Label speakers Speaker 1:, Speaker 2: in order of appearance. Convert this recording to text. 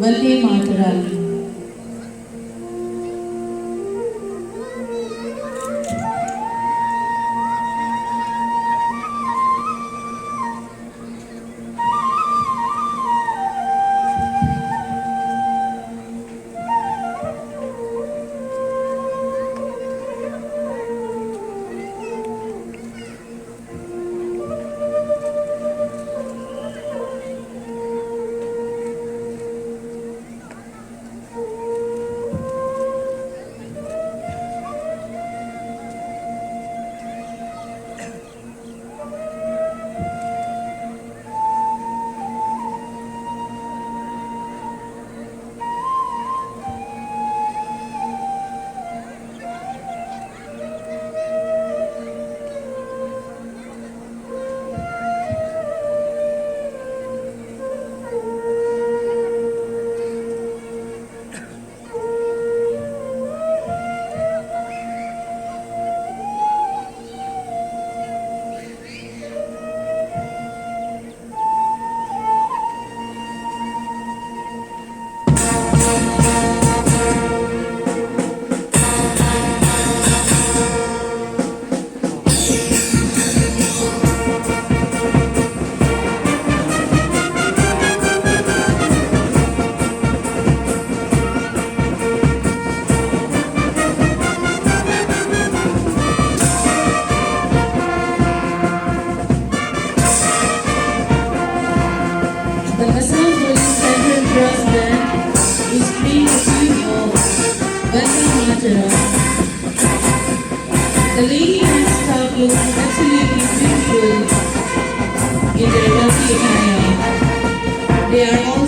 Speaker 1: Vandemataram. The Assam Police Central President is being accused of Vandemataram. The lady and staff look absolutely beautiful in their dirty attire. They are all